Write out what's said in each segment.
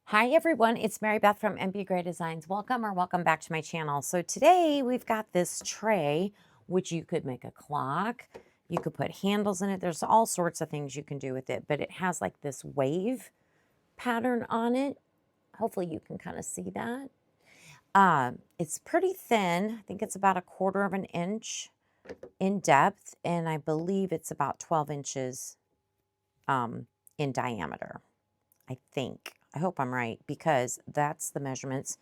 Hi everyone, it's Mary Beth from MBGray Designs. Welcome back to my channel. So today we've got this tray, which you could make a clock. You could put handles in it. There's all sorts of things you can do with it, but it has like this wave pattern on it. Hopefully you can kind of see that. It's pretty thin. I think it's about 1/4 of an inch in depth, and I believe it's about 12 inches in diameter. I think. I hope I'm right because that's the measurements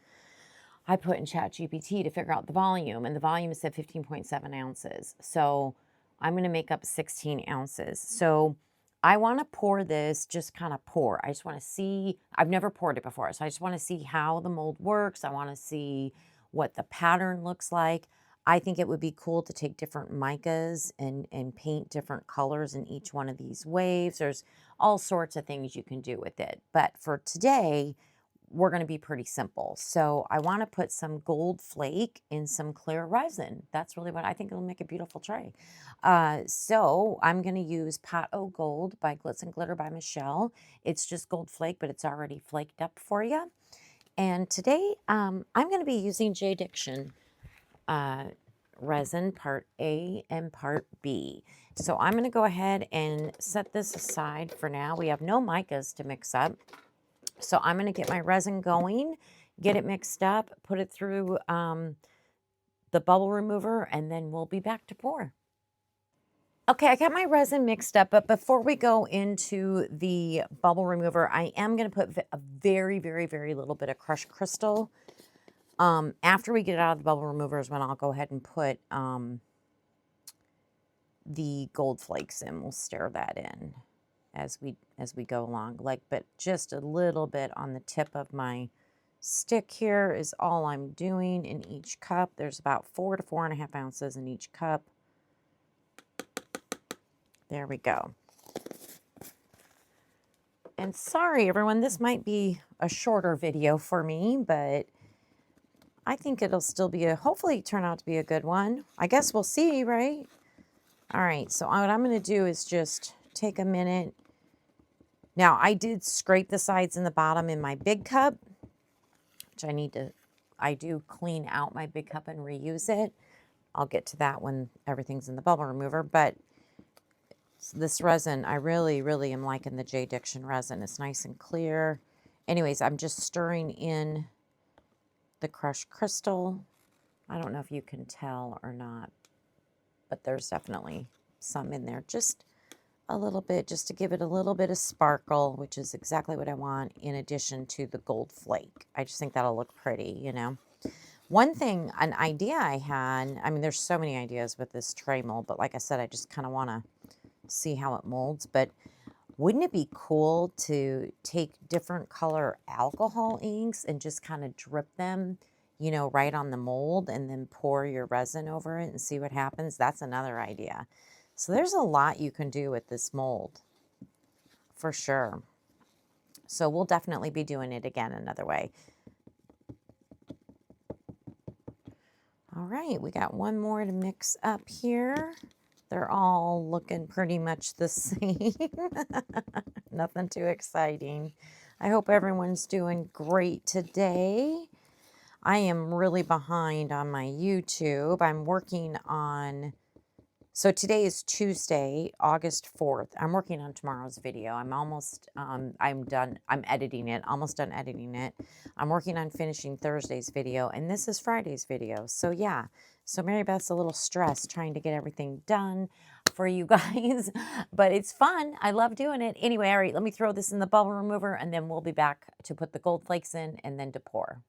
I put in ChatGPT to figure out the volume, and the volume said 15.7 ounces. So I'm going to make up 16 ounces. So I want to pour this, just kind of pour. I just want to see, I've never poured it before, so I just want to see how the mold works. I want to see what the pattern looks like. I think it would be cool to take different micas and paint different colors in each one of these waves. There's all sorts of things you can do with it. But for today, we're going to be pretty simple. So I want to put some gold flake in some clear resin. That's really what I think. It'll make a beautiful tray. So I'm going to use Pot O Gold by Glitz and Glitter by Michelle. It's just gold flake, but it's already flaked up for you. And today I'm going to be using J resin part A and part B. So I'm going to go ahead and set this aside for now. We have no micas to mix up. So I'm going to get my resin going, get it mixed up, put it through the bubble remover, and then we'll be back to pour. Okay, I got my resin mixed up, but before we go into the bubble remover, I am going to put a very, very, very little bit of crushed crystal. After we get it out of the bubble remover is when I'll go ahead and put the gold flakes in. We'll stir that in as we go along, but just a little bit on the tip of my stick here is all I'm doing in each cup. There's about 4 to 4.5 ounces in each cup. There we go. And sorry everyone, this might be a shorter video for me, but I think it'll still be hopefully turn out to be a good one. I guess we'll see, right? All right, so what I'm going to do is just take a minute. Now, I did scrape the sides and the bottom in my big cup, which I do clean out my big cup and reuse it. I'll get to that when everything's in the bubble remover, but this resin, I really, really am liking the J resin. It's nice and clear. Anyways, I'm just stirring in the crushed crystal. I don't know if you can tell or not, but there's definitely some in there. Just a little bit, just to give it a little bit of sparkle, which is exactly what I want in addition to the gold flake. I just think that'll look pretty, you know. One thing, an idea I had, I mean, there's so many ideas with this tray mold, but like I said, I just kind of want to see how it molds. But wouldn't it be cool to take different color alcohol inks and just kind of drip them, you know, right on the mold and then pour your resin over it and see what happens? That's another idea. So there's a lot you can do with this mold, for sure. So we'll definitely be doing it again another way. All right, we got one more to mix up here. They're all looking pretty much the same. Nothing too exciting. I hope everyone's doing great today. I am really behind on my YouTube. I'm working on... So today is Tuesday, August 4th. I'm working on tomorrow's video. I'm almost, I'm done. I'm editing it, almost done editing it. I'm working on finishing Thursday's video, and this is Friday's video. So yeah, so Mary Beth's a little stressed trying to get everything done for you guys, but it's fun. I love doing it. Anyway, all right, let me throw this in the bubble remover, and then we'll be back to put the gold flakes in and then to pour.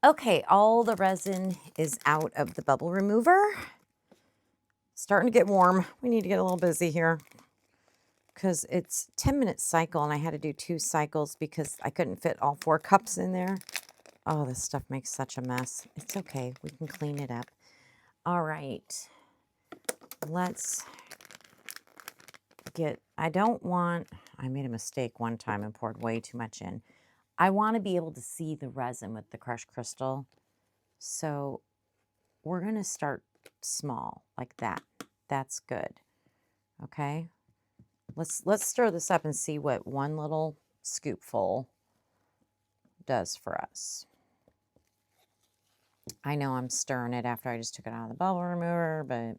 Okay, all the resin is out of the bubble remover. Starting to get warm. We need to get a little busy here because it's 10-minute cycle and I had to do 2 cycles because I couldn't fit all 4 cups in there. Oh, this stuff makes such a mess. It's okay. We can clean it up. All right. Let's get, I made a mistake one time and poured way too much in. I want to be able to see the resin with the crushed crystal. So we're going to start small like that. That's good. Okay. Let's stir this up and see what one little scoopful does for us. I know I'm stirring it after I just took it out of the bubble remover, but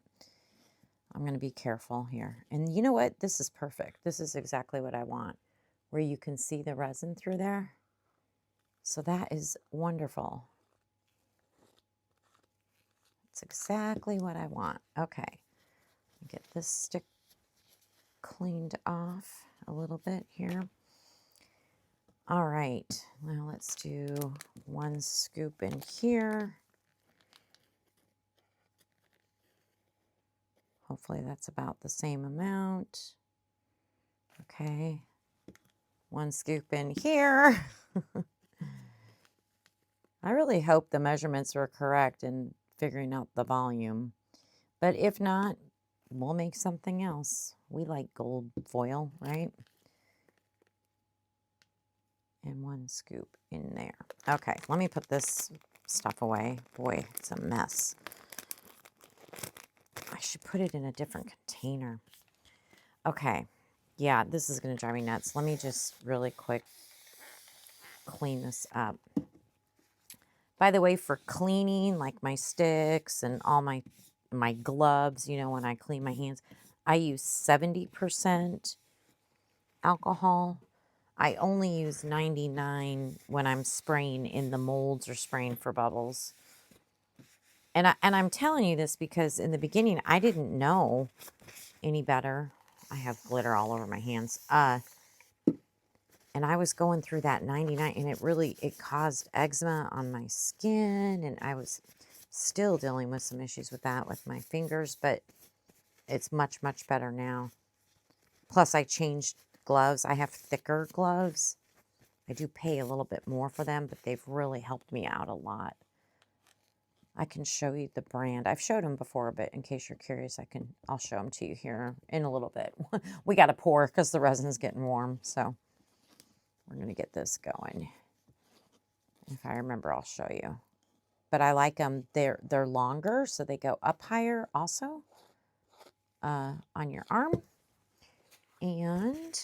I'm going to be careful here. And you know what? This is perfect. This is exactly what I want, where you can see the resin through there. So that is wonderful. It's exactly what I want. Okay, get this stick cleaned off a little bit here. All right, now let's do 1 scoop in here. Hopefully that's about the same amount. Okay, 1 scoop in here. I really hope the measurements were correct in figuring out the volume. But if not, we'll make something else. We like gold foil, right? And 1 scoop in there. Okay, let me put this stuff away. Boy, it's a mess. I should put it in a different container. Okay, yeah, this is going to drive me nuts. Let me just really quick clean this up. By the way, for cleaning, like my sticks and all my gloves, you know, when I clean my hands, I use 70% alcohol. I only use 99 when I'm spraying in the molds or spraying for bubbles. And I'm telling you this because in the beginning, I didn't know any better. I have glitter all over my hands. And I was going through that 99, and it caused eczema on my skin, and I was still dealing with some issues with that with my fingers, but it's much, much better now. Plus, I changed gloves. I have thicker gloves. I do pay a little bit more for them, but they've really helped me out a lot. I can show you the brand. I've showed them before, but in case you're curious, I'll show them to you here in a little bit. We got to pour because the resin's getting warm, so we're going to get this going. If I remember, I'll show you. But I like them. They're longer, so they go up higher also on your arm. And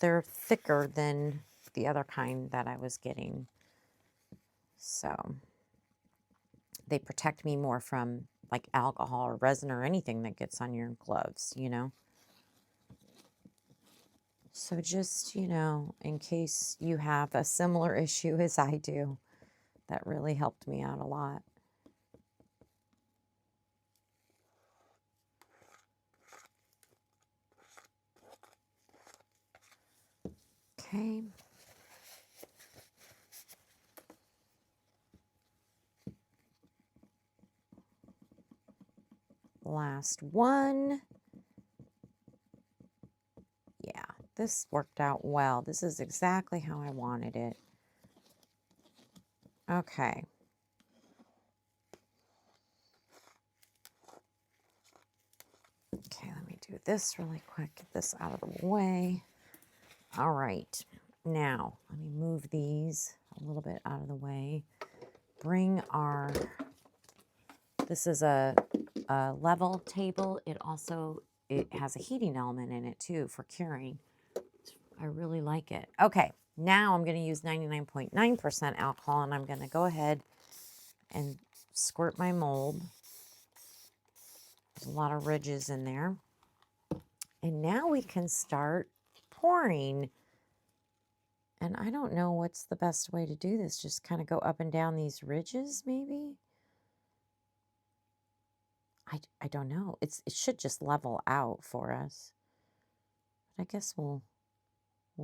they're thicker than the other kind that I was getting. So they protect me more from like alcohol or resin or anything that gets on your gloves, you know. So just, you know, in case you have a similar issue as I do, that really helped me out a lot. Okay. Last one. Yeah, this worked out well. This is exactly how I wanted it. Okay. Okay, let me do this really quick. Get this out of the way. All right. Now, let me move these a little bit out of the way. Bring our, this is a level table. It has a heating element in it too for curing. I really like it. Okay, now I'm going to use 99.9% alcohol, and I'm going to go ahead and squirt my mold. There's a lot of ridges in there. And now we can start pouring. And I don't know what's the best way to do this. Just kind of go up and down these ridges, maybe? I don't know. It should just level out for us. But I guess we'll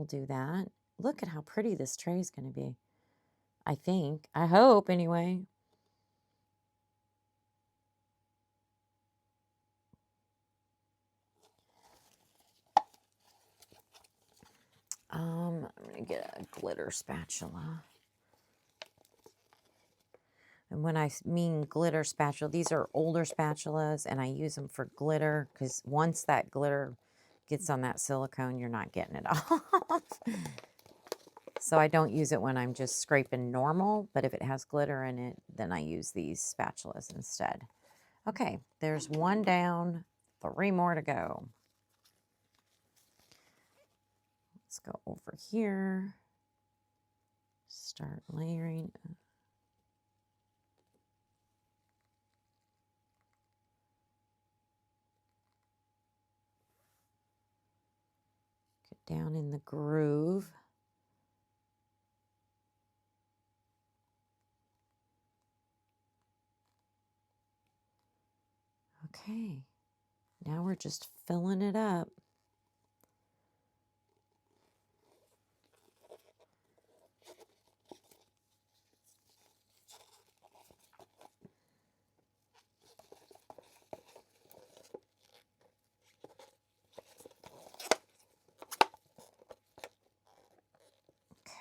do that. Look at how pretty this tray is going to be. I think. I hope, anyway. I'm going to get a glitter spatula. And when I mean glitter spatula, these are older spatulas, and I use them for glitter because once that glitter gets on that silicone, you're not getting it off. So I don't use it when I'm just scraping normal, but if it has glitter in it, then I use these spatulas instead. Okay, there's one down, 3 more to go. Let's go over here. start layering. Get down in the groove. Okay, now we're just filling it up.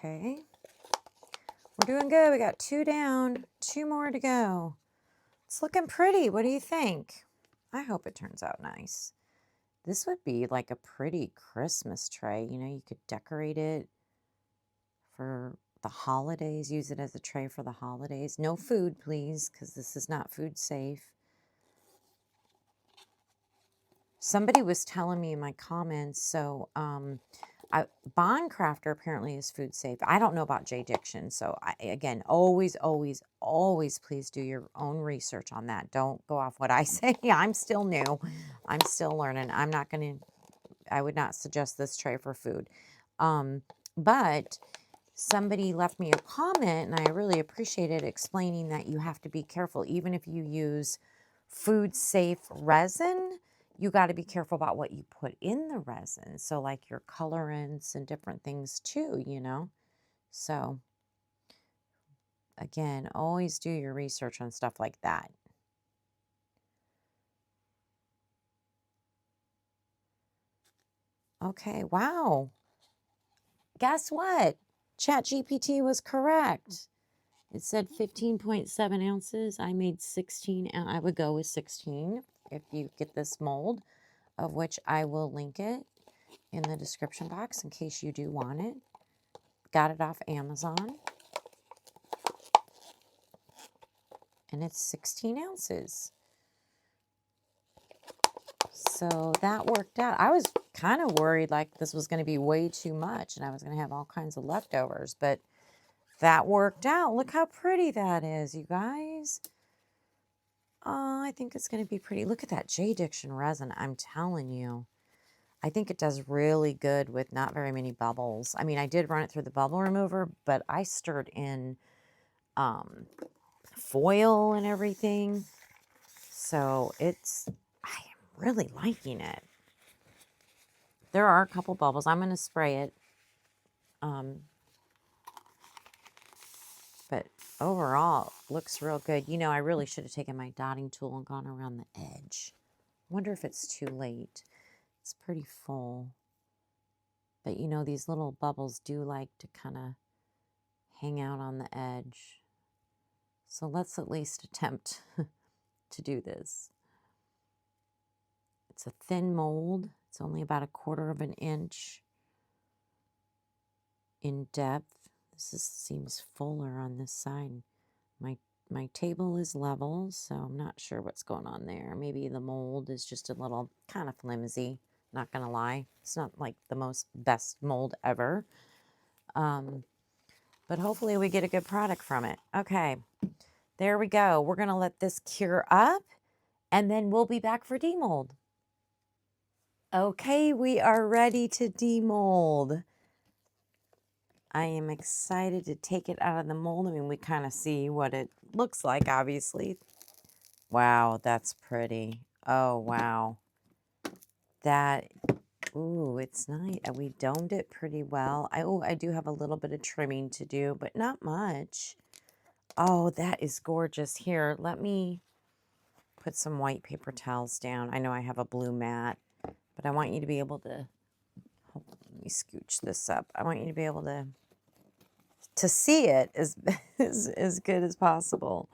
Okay, we're doing good. We got 2 down, 2 more to go. It's looking pretty. What do you think? I hope it turns out nice. This would be like a pretty Christmas tray. You know, you could decorate it for the holidays, use it as a tray for the holidays. No food, please, because this is not food safe. Somebody was telling me in my comments, so Bond Crafter apparently is food safe. I don't know about J Diction, so again, always, always, always please do your own research on that. Don't go off what I say. I'm still new. I'm still learning. I would not suggest this tray for food. But somebody left me a comment, and I really appreciate it, explaining that you have to be careful. Even if you use food safe resin, you got to be careful about what you put in the resin. So like your colorants and different things too, you know. So again, always do your research on stuff like that. Okay, wow. Guess what? ChatGPT was correct. It said 15.7 ounces. I made 16. I would go with 16 if you get this mold, of which I will link it in the description box in case you do want it. Got it off Amazon. And it's 16 ounces. So that worked out. I was kind of worried like this was going to be way too much and I was going to have all kinds of leftovers, but that worked out. Look how pretty that is, you guys. Oh, I think it's going to be pretty. Look at that J Diction resin. I'm telling you. I think it does really good with not very many bubbles. I mean, I did run it through the bubble remover, but I stirred in foil and everything. So I am really liking it. There are a couple bubbles. I'm going to spray it. But overall, looks real good. You know, I really should have taken my dotting tool and gone around the edge. Wonder if it's too late. It's pretty full. But you know, these little bubbles do like to kind of hang out on the edge. So let's at least attempt to do this. It's a thin mold. It's only about 1/4 of an inch in depth. Seems fuller on this side. My table is level, so I'm not sure what's going on there. Maybe the mold is just a little kind of flimsy. Not going to lie. It's not like the best mold ever. But hopefully we get a good product from it. Okay, there we go. We're going to let this cure up, and then we'll be back for demold. Okay, we are ready to demold. I am excited to take it out of the mold. I mean, we kind of see what it looks like, obviously. Wow, that's pretty. Oh, wow. Ooh, it's nice. We domed it pretty well. I do have a little bit of trimming to do, but not much. Oh, that is gorgeous. Here, let me put some white paper towels down. I know I have a blue mat, but I want you to be able to, let me scooch this up. I want you to be able to see it as good as possible.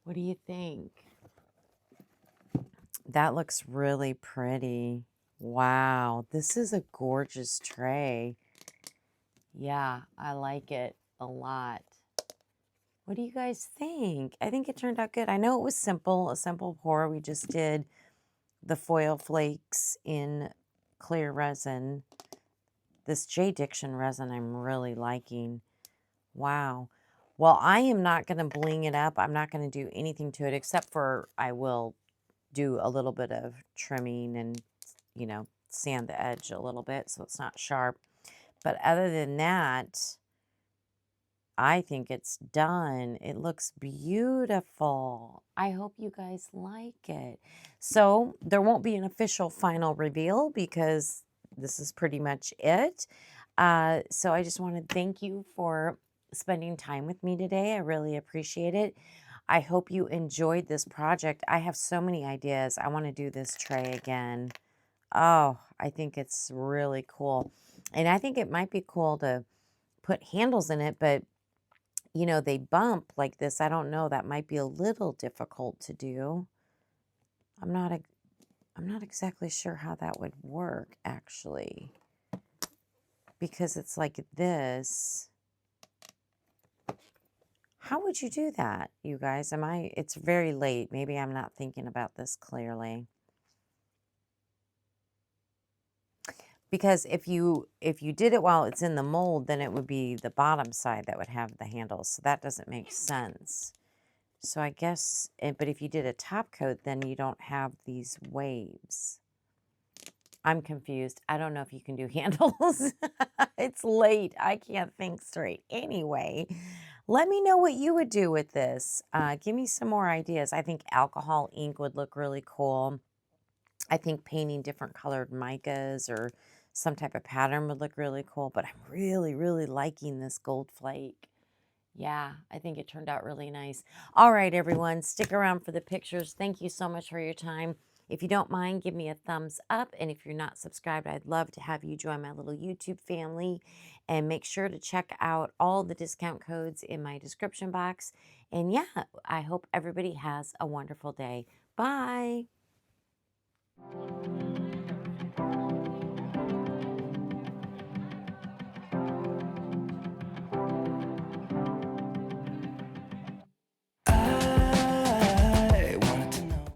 What do you think? That looks really pretty. Wow, this is a gorgeous tray. Yeah, I like it a lot. What do you guys think? I think it turned out good. I know it was simple, a simple pour. We just did the foil flakes in clear resin. This J Diction resin I'm really liking. Wow. Well, I am not going to bling it up. I'm not going to do anything to it except for I will do a little bit of trimming and, sand the edge a little bit so it's not sharp. But other than that, I think it's done. It looks beautiful. I hope you guys like it. So there won't be an official final reveal because this is pretty much it. So I just want to thank you for spending time with me today. I really appreciate it. I hope you enjoyed this project. I have so many ideas. I want to do this tray again. Oh, I think it's really cool. And I think it might be cool to put handles in it, but they bump like this. I don't know. That might be a little difficult to do. I'm not exactly sure how that would work actually, because it's like this. How would you do that, you guys? It's very late. Maybe I'm not thinking about this clearly. Because if you did it while it's in the mold, then it would be the bottom side that would have the handles. So that doesn't make sense. So I guess, but if you did a top coat, then you don't have these waves. I'm confused. I don't know if you can do handles. It's late. I can't think straight. Anyway, let me know what you would do with this. Give me some more ideas. I think alcohol ink would look really cool. I think painting different colored micas or some type of pattern would look really cool. But I'm really, really liking this gold flake. Yeah, I think it turned out really nice. All right, everyone, stick around for the pictures. Thank you so much for your time. If you don't mind, give me a thumbs up. And if you're not subscribed, I'd love to have you join my little YouTube family. And make sure to check out all the discount codes in my description box. And yeah, I hope everybody has a wonderful day. Bye.